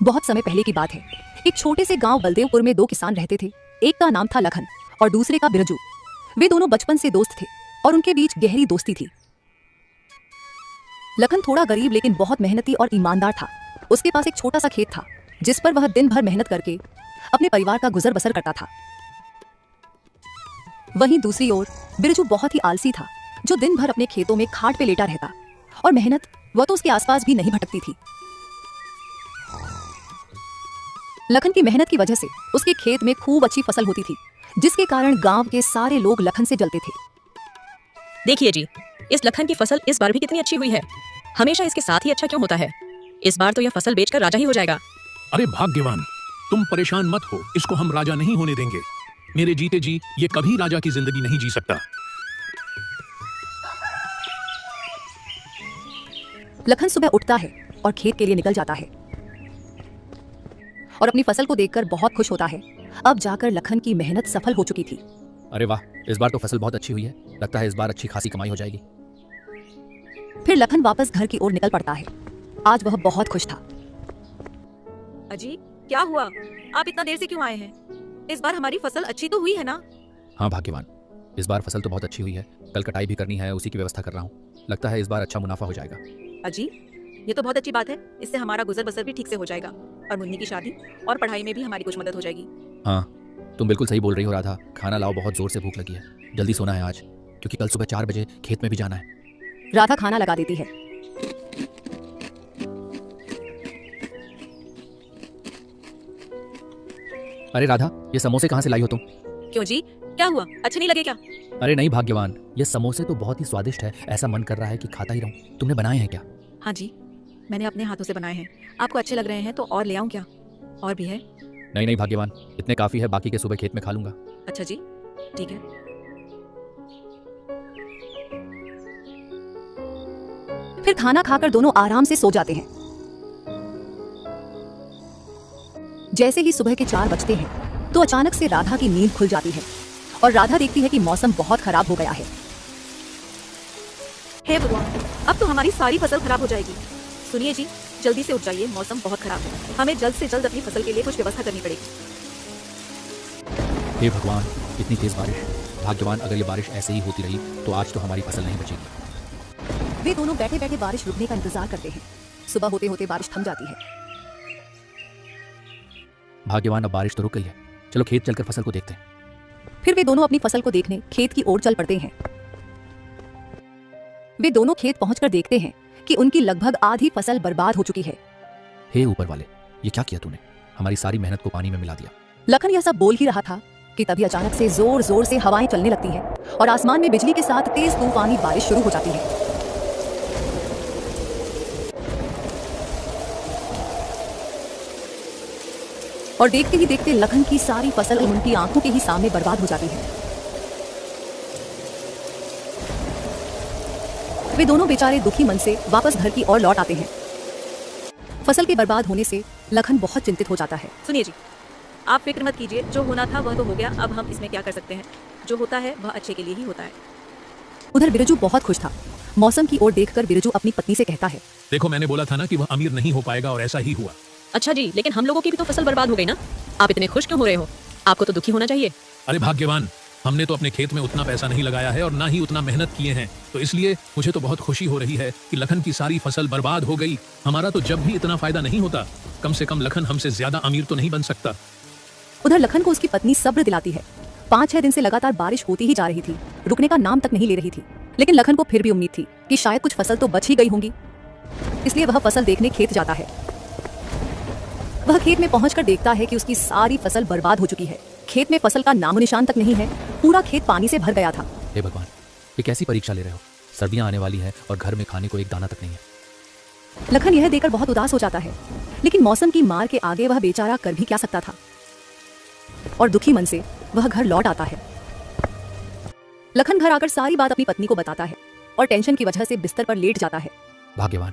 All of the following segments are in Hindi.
बहुत समय पहले की बात है। एक छोटे से गांव बलदेवपुर में दो किसान रहते थे। एक का नाम था लखन और दूसरे का बिरजू। वे दोनों बचपन से दोस्त थे और उनके बीच गहरी दोस्ती थी। लखन थोड़ा गरीब लेकिन बहुत मेहनती और ईमानदार था। उसके पास एक छोटा सा खेत था जिस पर वह दिन भर मेहनत करके अपने परिवार का गुजर बसर करता था। वहीं दूसरी ओर बिरजू बहुत ही आलसी था, जो दिन भर अपने खेतों में खाट पे लेटा रहता और मेहनत वह तो उसके आसपास भी नहीं भटकती थी। लखन की मेहनत की वजह से उसके खेत में खूब अच्छी फसल होती थी, जिसके कारण गांव के सारे लोग लखन से जलते थे। देखिए जी, इस लखन की फसल इस बार भी कितनी अच्छी हुई है। हमेशा इसके साथ ही अच्छा क्यों होता है? इस बार तो यह फसल बेचकर राजा ही हो जाएगा। अरे भाग्यवान, तुम परेशान मत हो, इसको हम राजा नहीं होने देंगे। मेरे जीते जी ये कभी राजा की जिंदगी नहीं जी सकता। लखन सुबह उठता है और खेत के लिए निकल जाता है और अपनी फसल को देखकर बहुत खुश होता है। अब जाकर लखन की मेहनत सफल हो चुकी थी। अरे वाह, इस बार तो फसल बहुत अच्छी हुई है। लगता है इस बार अच्छी खासी कमाई हो जाएगी। फिर लखन वापस घर की ओर निकल पड़ता है। आज वह बहुत खुश था। अजी, क्या हुआ? आप इतना देर से क्यों आए हैं? इस बार हमारी फसल अच्छी तो हुई है ना? हाँ भाग्यवान, इस बार फसल तो बहुत अच्छी हुई है। कल कटाई भी करनी है, उसी की व्यवस्था कर रहा हूँ। लगता है इस बार अच्छा मुनाफा हो जाएगा। अजी, ये तो बहुत अच्छी बात है। इससे हमारा गुजर बसर भी ठीक से हो जाएगा और मुन्नी की शादी और पढ़ाई में भी हमारी कुछ मदद हो जाएगी। हाँ, तुम बिल्कुल सही बोल रही हो राधा। खाना लाओ, बहुत जोर से भूख लगी है। जल्दी सोना है आज, क्योंकि कल सुबह 4 बजे खेत में भी जाना है। राधा खाना लगा देती है। अरे राधा, ये समोसे कहाँ से लाई हो तुम? क्यों जी, क्या हुआ? अच्छे नहीं लगे क्या? अरे नहीं भाग्यवान, ये समोसे तो बहुत ही स्वादिष्ट है। ऐसा मन कर रहा है कि खाता ही रहूं। तुमने बनाए हैं क्या? हाँ जी, मैंने अपने हाथों से बनाए हैं। आपको अच्छे लग रहे हैं तो और ले आऊं क्या? और भी है? नहीं नहीं भाग्यवान, इतने काफी है। बाकी के सुबह खेत में खा लूंगा। अच्छा जी, ठीक है। फिर खाना खाकर दोनों आराम से सो जाते हैं। जैसे ही सुबह के 4 बजते हैं तो अचानक से राधा की नींद खुल जाती है और राधा देखती है कि मौसम बहुत खराब हो गया है। हे भगवान, अब तो हमारी सारी फसल खराब हो जाएगी। सुनिए जी, जल्दी से उठ जाइए, मौसम बहुत खराब है। हमें जल्द से जल्द अपनी फसल के लिए कुछ व्यवस्था करनी पड़ेगी। हे भगवान, इतनी तेज बारिश। भाग्यवान, अगर ये बारिश ऐसे ही होती रही तो आज तो हमारी फसल नहीं बचेगी। वे दोनों बैठे बैठे बारिश रुकने का इंतजार करते हैं। सुबह होते होते बारिश थम जाती है। भाग्यवान, अब बारिश तो रुक गई है। चलो खेत चलकर फसल को देखते हैं। फिर वे दोनों अपनी फसल को देखने खेत की ओर चल पड़ते हैं। वे दोनों खेत पहुंचकर देखते हैं कि उनकी लगभग आधी फसल बर्बाद हो चुकी है। हे ऊपर वाले, ये क्या किया तूने? हमारी सारी मेहनत को पानी में मिला दिया। लखन यह सब बोल ही रहा था कि तभी अचानक से जोर जोर से हवाएं चलने लगती हैं और आसमान में बिजली के साथ तेज तूफानी बारिश शुरू हो जाती है। और देखते ही देखते लखन की सारी फसल उनकी आंखों के ही सामने बर्बाद हो जाती है। वे दोनों बेचारे दुखी मन से वापस घर की ओर लौट आते हैं। फसल के बर्बाद होने से लखन बहुत चिंतित हो जाता है। सुनिए जी, आप फिक्र मत कीजिए। जो होना था वह तो हो गया। अब हम इसमें क्या कर सकते हैं? जो होता है वह अच्छे के लिए ही होता है। उधर बिरजू बहुत खुश था। मौसम की ओर देखकर बिरजू अपनी पत्नी से कहता है, देखो, मैंने बोला था ना कि वह अमीर नहीं हो पाएगा, और ऐसा ही हुआ। अच्छा जी, लेकिन हम लोगों की भी तो फसल बर्बाद हो गई ना। आप इतने खुश क्यों हो रहे हो? आपको तो दुखी होना चाहिए। अरे भाग्यवान, हमने तो अपने खेत में उतना पैसा नहीं लगाया है और ना ही उतना मेहनत किए हैं, तो इसलिए मुझे तो बहुत खुशी हो रही है कि लखन की सारी फसल बर्बाद हो गई। हमारा तो जब भी इतना फायदा नहीं होता, कम से कम लखन हमसे ज्यादा अमीर तो नहीं बन सकता। उधर लखन को उसकी पत्नी सब्र दिलाती है। 5-6 दिन से लगातार बारिश होती ही जा रही थी, रुकने का नाम तक नहीं ले रही थी। लेकिन लखन को फिर भी उम्मीद थी कि शायद कुछ फसल तो बच ही गई होंगी, इसलिए वह फसल देखने खेत जाता है। वह खेत में पहुंचकर देखता है कि उसकी सारी फसल बर्बाद हो चुकी है। खेत में फसल का नामो निशान तक नहीं है। पूरा खेत पानी से भर गया था। हे भगवान, ये कैसी परीक्षा ले रहे हो? सर्दियां आने वाली हैं और घर में खाने को एक दाना तक नहीं है। लखन यह देखकर बहुत उदास हो जाता है, लेकिन मौसम की मार के आगे वह बेचारा कर भी क्या सकता था। और दुखी मन से वह घर लौट आता है। लखन घर आकर सारी बात अपनी पत्नी को बताता है और टेंशन की वजह से बिस्तर पर लेट जाता है। भाग्यवान,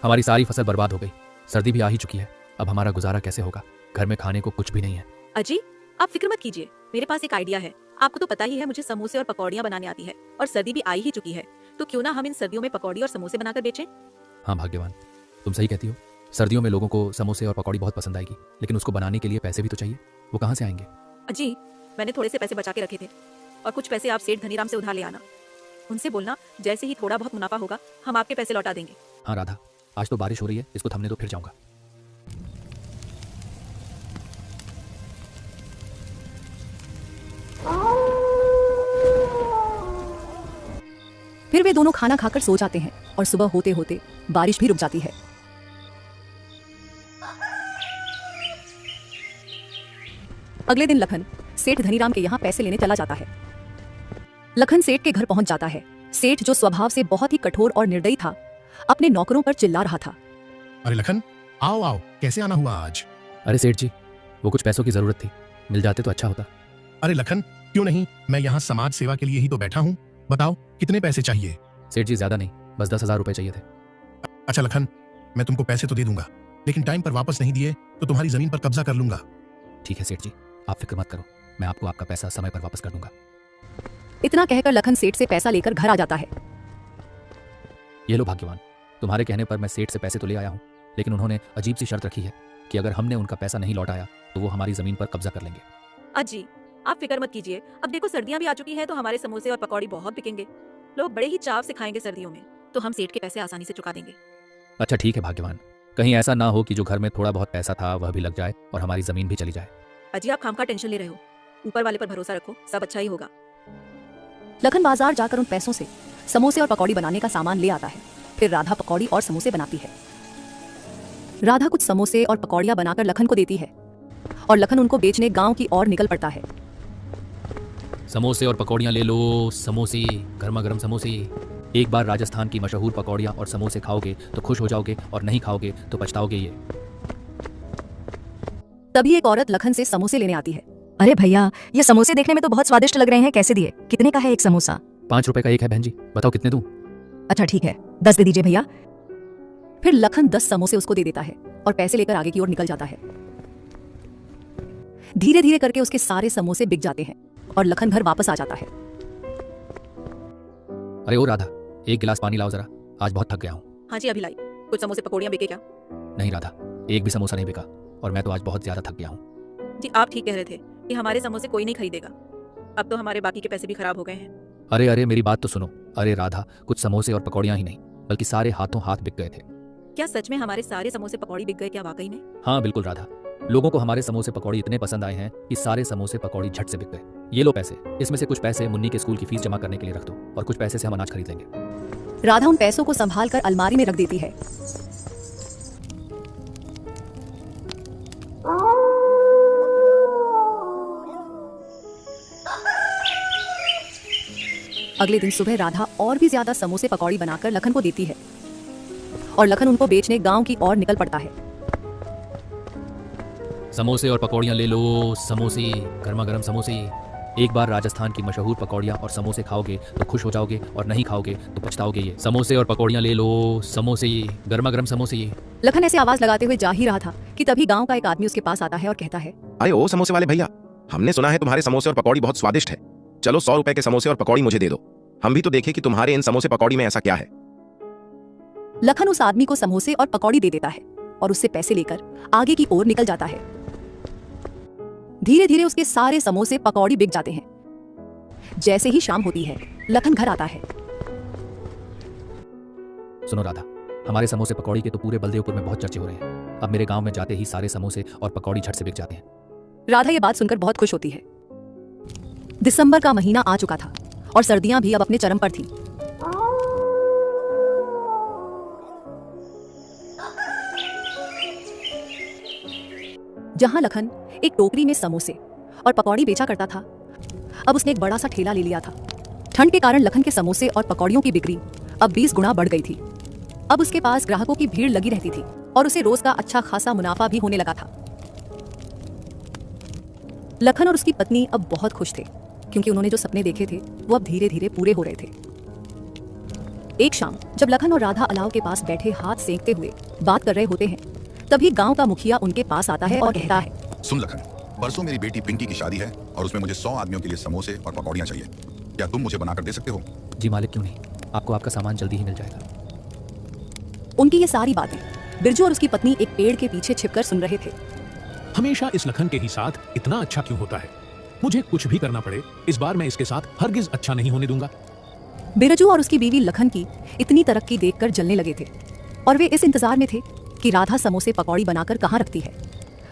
हमारी सारी फसल बर्बाद हो गई। सर्दी भी आ ही चुकी है। अब हमारा गुजारा कैसे होगा? घर में खाने को कुछ भी नहीं है। अजी, आप फिक्र मत कीजिए, मेरे पास एक आइडिया है। आपको तो पता ही है मुझे समोसे और पकौड़ियाँ बनाने आती है, और सर्दी भी आई ही चुकी है, तो क्यों ना हम इन सर्दियों में पकौड़ी और समोसे बनाकर बेचें? हाँ भाग्यवान, तुम सही कहती हो। सर्दियों में लोगों को समोसे और पकौड़ी बहुत पसंद आएगी, लेकिन उसको बनाने के लिए पैसे भी तो चाहिए। वो कहाँ से आएंगे? अजी, मैंने थोड़े से पैसे बचा के रखे थे और कुछ पैसे आप सेठ धनीराम से उधार ले आना। उनसे बोलना जैसे ही थोड़ा बहुत मुनाफा होगा हम आपके पैसे लौटा देंगे। हाँ राधा, आज तो बारिश हो रही है, इसको थमने तो फिर जाऊंगा। फिर वे दोनों खाना खाकर सो जाते हैं और सुबह होते होते बारिश भी रुक जाती है। अगले दिन लखन सेठ धनीराम के यहाँ पैसे लेने चला जाता है। लखन सेठ के घर पहुंच जाता है। सेठ, जो स्वभाव से बहुत ही कठोर और निर्दयी था, अपने नौकरों पर चिल्ला रहा था। अरे लखन, आओ आओ, कैसे आना हुआ आज? अरे सेठ जी, वो कुछ पैसों की जरूरत थी, मिल जाते तो अच्छा होता। अरे लखन, क्यों नहीं, मैं यहाँ समाज सेवा के लिए ही तो बैठा हूँ। बताओ कितने पैसे चाहिए? सेठ जी ज्यादा नहीं, बस 10,000 रुपए चाहिए थे। अच्छा लखन, मैं तुमको पैसे तो दे दूंगा, लेकिन टाइम पर वापस नहीं दिए तो तुम्हारी जमीन पर कब्जा कर लूंगा। ठीक है सेठ जी, आप फिक्र मत करो, मैं आपको आपका पैसा समय पर वापस कर दूंगा। इतना कहकर लखन सेठ से पैसा लेकर घर आ जाता है। ये लो भाग्यवान, तुम्हारे कहने पर मैं सेठ से पैसे तो ले आया हूँ, लेकिन उन्होंने अजीब सी शर्त रखी है कि अगर हमने उनका पैसा नहीं लौटाया तो वो हमारी जमीन पर कब्जा कर लेंगे। अजी, आप फिक्र मत कीजिए, अब देखो सर्दियां भी आ चुकी हैं तो हमारे समोसे और पकौड़ी बहुत बिकेंगे। लोग बड़े ही चाव से खाएंगे सर्दियों में, तो हम सेठ के पैसे आसानी से चुका देंगे। अच्छा ठीक है भाग्यवान, कहीं ऐसा ना हो कि जो घर में थोड़ा बहुत पैसा था वह भी लग जाए और हमारी जमीन भी चली जाए। अजी, आप खामखा टेंशन ले रहे हो, ऊपर वाले पर भरोसा रखो, सब अच्छा ही होगा। लखन बाजार जाकर उन पैसों से समोसे और पकौड़ी बनाने का सामान ले आता है। फिर राधा पकौड़ी और समोसे बनाती है। राधा कुछ समोसे और पकौड़ियां बनाकर लखन को देती है और लखन उनको बेचने गांव की ओर निकल पड़ता है। समोसे और पकौड़ियाँ ले लो, समोसे, गर्मा गर्म समोसे। एक बार राजस्थान की मशहूर पकौड़ियाँ और समोसे खाओगे तो खुश हो जाओगे और नहीं खाओगे तो पछताओगे ये। तभी एक औरत लखन से समोसे लेने आती है। अरे भैया, ये समोसे देखने में तो बहुत स्वादिष्ट लग रहे हैं, कैसे दिए? कितने का है एक समोसा? 5 रुपए का एक है बहन जी, बताओ कितने दूं? अच्छा ठीक है, 10 दे दीजिए भैया। फिर लखन 10 समोसे उसको दे देता है और पैसे लेकर आगे की ओर निकल जाता है। धीरे धीरे करके उसके सारे समोसे बिक जाते हैं और लखन घर वापस आ जाता है। अरे ओ राधा, एक गिलास पानी लाओ जरा, आज बहुत थक गया हूँ। हाँ जी, अभी लाई। कुछ समोसे पकौड़ियाँ बिके क्या? नहीं राधा, एक भी समोसा नहीं बिका और मैं तो आज बहुत ज्यादा थक गया हूँ। जी, आप ठीक कह रहे थे कि हमारे समोसे कोई नहीं खरीदेगा। अब तो हमारे बाकी के पैसे भी खराब हो गए हैं। अरे अरे मेरी बात तो सुनो। अरे राधा, कुछ समोसे और पकौड़ियाँ ही नहीं बल्कि सारे हाथों हाथ बिक गए थे। क्या सच में हमारे सारे समोसे पकौड़ी बिक गए क्या वाकई में? हाँ बिल्कुल राधा, लोगों को हमारे समोसे पकौड़ी इतने पसंद आए हैं कि सारे समोसे पकौड़ी झट से बिक गए। ये लो पैसे, इसमें से कुछ पैसे मुन्नी के स्कूल की फीस जमा करने के लिए रख दो और कुछ पैसे से हम अनाज खरीद लेंगे। राधा उन पैसों को संभाल कर अलमारी में रख देती है। अगले दिन सुबह राधा और भी ज्यादा समोसे पकौड़ी बनाकर लखन को देती है और लखन उनको बेचने गांव की ओर निकल पड़ता है। समोसे और पकौड़ियाँ ले लो, समोसे, गर्मा गर्म समोसे। एक बार राजस्थान की मशहूर पकौड़ियाँ और समोसे खाओगे तो खुश हो जाओगे और नहीं खाओगे तो पछताओगे ये। समोसे और पकौड़ियाँ ले लो, समोसे, गर्मा गर्म समोसे। लखन ऐसे आवाज लगाते हुए जा ही रहा था कि तभी गांव का एक आदमी उसके पास आता है और कहता है, अरे ओ समोसे वाले भैया, हमने सुना है तुम्हारे समोसे और पकौड़ी बहुत स्वादिष्ट है। चलो 100 रुपए के समोसे और पकौड़ी मुझे दे दो, हम भी तो देखें कि तुम्हारे इन समोसे पकौड़ी में ऐसा क्या है। लखन उस आदमी को समोसे और पकौड़ी दे देता है और उससे पैसे लेकर आगे की ओर निकल जाता है। धीरे धीरे उसके सारे समोसे पकौड़ी बिक जाते हैं। जैसे ही शाम होती है, लखन घर आता है। सुनो राधा, हमारे समोसे पकौड़ी के तो पूरे बलदेवपुर में बहुत चर्चे हो रहे हैं। अब मेरे गांव में जाते ही सारे समोसे और पकौड़ी झट से बिक जाते हैं। राधा ये बात सुनकर बहुत खुश होती है। दिसंबर का महीना आ चुका था और सर्दियां भी अब अपने चरम पर थी। जहां लखन एक टोकरी में समोसे और पकौड़ी बेचा करता था, अब उसने एक बड़ा सा ठेला ले लिया था। ठंड के कारण लखन के समोसे और पकौड़ियों की बिक्री अब 20 गुना बढ़ गई थी। अब उसके पास ग्राहकों की भीड़ लगी रहती थी और उसे रोज का अच्छा खासा मुनाफा भी होने लगा था। लखन और उसकी पत्नी अब बहुत खुश थे क्योंकि उन्होंने जो सपने देखे थे वो अब धीरे धीरे पूरे हो रहे थे। एक शाम जब लखन और राधा अलाव के पास बैठे हाथ सेंकते हुए बात कर रहे होते हैं, तभी गांव का मुखिया उनके पास आता है और कहता है, सुन लखन, परसों मेरी बेटी पिंकी की शादी है और उसमें मुझे 100 आदमियों के लिए समोसे और पकौड़ियाँ चाहिए। क्या तुम मुझे बनाकर दे सकते हो? जी मालिक, क्यों नहीं, आपको आपका सामान जल्दी ही मिल जाएगा। उनकी ये सारी बातें बिरजू और उसकी पत्नी एक पेड़ के पीछे छिपकर सुन रहे थे। हमेशा इस लखन के ही साथ इतना अच्छा क्यों होता है? मुझे कुछ भी करना पड़े, इस बार मैं इसके साथ हरगिज अच्छा नहीं होने दूंगा। बिरजू और उसकी बीवी लखन की इतनी तरक्की देखकर जलने लगे थे और वे इस इंतजार में थे कि राधा समोसे पकौड़ी बनाकर कहाँ रखती है।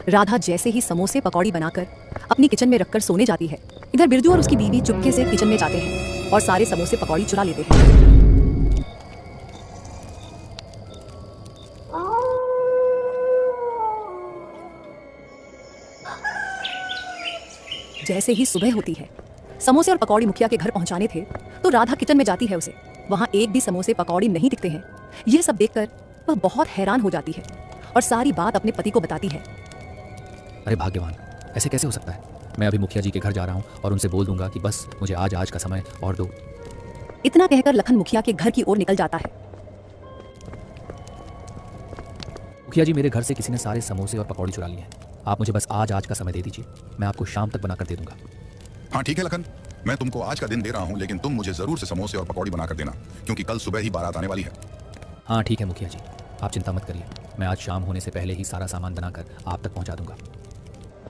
राधा जैसे ही समोसे पकौड़ी बनाकर अपनी किचन में रखकर सोने जाती है, इधर बिरजू और उसकी बीवी चुपके से किचन में जाते हैं और सारे समोसे पकौड़ी चुरा लेते हैं। जैसे ही सुबह होती है, समोसे और पकौड़ी मुखिया के घर पहुंचाने थे तो राधा किचन में जाती है उसे वहां एक भी समोसे पकौड़ी नहीं दिखते हैं। यह सब देखकर वह बहुत हैरान हो जाती है और सारी बात अपने पति को बताती है। अरे भाग्यवान, ऐसे कैसे हो सकता है? मैं अभी मुखिया जी के घर जा रहा हूँ और उनसे बोल दूंगा कि बस मुझे आज का समय और दो। इतना कहकर लखन मुखिया के घर की ओर निकल जाता है। मुखिया जी, मेरे घर से किसी ने सारे समोसे और पकौड़ी चुरा लिए हैं। आप मुझे बस आज का समय दे दीजिए, मैं आपको शाम तक बनाकर दे दूंगा। हाँ ठीक है लखन, मैं तुमको आज का दिन दे रहा हूँ, लेकिन तुम मुझे जरूर से समोसे और पकौड़ी बनाकर देना, क्योंकि कल सुबह ही बारात आने वाली है। हाँ ठीक है मुखिया जी, आप चिंता मत करिए, मैं आज शाम होने से पहले ही सारा सामान बनाकर आप तक पहुंचा दूंगा।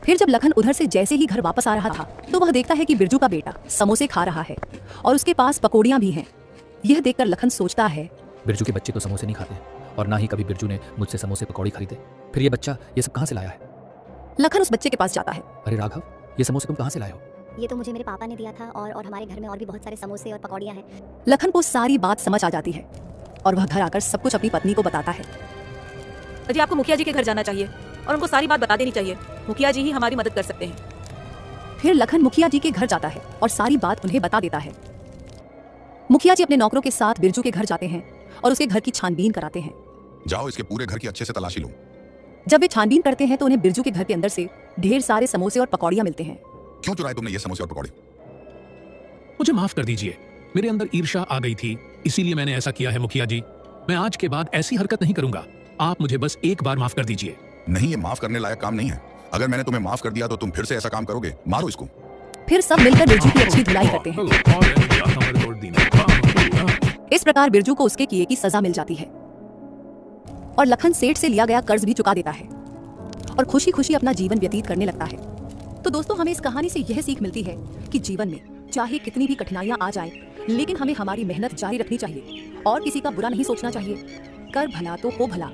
फिर जब लखन उधर से जैसे ही घर वापस आ रहा था तो वह देखता है कि बिरजू का बेटा समोसे खा रहा है और उसके पास पकौड़ियां भी हैं। यह देखकर लखन सोचता है, बिरजू के बच्चे तो समोसे नहीं खाते और ना ही कभी बिरजू ने मुझसे समोसे पकौड़ी खरीदे, फिर ये बच्चा ये सब कहाँ से लाया है? लखन उस बच्चे के पास जाता है। अरे राघव, ये समोसे तुम कहाँ से लाए हो? ये तो मुझे मेरे पापा ने दिया था और हमारे घर में और भी बहुत सारे समोसे और पकौड़ियाँ हैं। लखन को सारी बात समझ आ जाती है और वह घर आकर सब कुछ अपनी पत्नी को बताता है। अजी, आपको मुखिया जी के घर जाना चाहिए और उनको सारी बात बता देनी चाहिए। मुखिया जी ही हमारी मदद कर सकते हैं। फिर लखन मुखिया जी के घर जाता है और सारी बात उन्हें बता देता है। मुखिया जी अपने नौकरों के साथ बिरजू के घर जाते हैं और उसके घर की छानबीन कराते हैं। जाओ इसके पूरे घर की अच्छे से तलाशी लो। जब वे छानबीन करते हैं तो उन्हें बिरजू के घर के अंदर से ढेर सारे समोसे और पकौड़ियां मिलते हैं। क्यों चुराए तुमने ये समोसे और पकौड़े? मुझे माफ कर दीजिए, मेरे अंदर ईर्ष्या आ गई थी, इसीलिए मैंने ऐसा किया है मुखिया जी। मैं आज के बाद ऐसी हरकत नहीं करूंगा, आप मुझे बस एक बार माफ कर दीजिए। नहीं, ये माफ करने लायक काम नहीं है। अगर मैंने तुम्हें माफ कर दिया तो तुम फिर से ऐसा काम करोगे। मारो इसको। फिर सब मिलकर बिरजू की अच्छी धुलाई करते हैं। इस प्रकार बिरजू को उसके किए की सजा मिल जाती है और लखन सेठ से लिया गया कर्ज भी चुका देता है और खुशी खुशी अपना जीवन व्यतीत करने लगता है। तो दोस्तों, हमें इस कहानी से यह सीख मिलती है कि जीवन में चाहे कितनी भी कठिनाइयां आ जाएं, लेकिन हमें हमारी मेहनत जारी रखनी चाहिए और किसी का बुरा नहीं सोचना चाहिए। कर भला तो हो भला।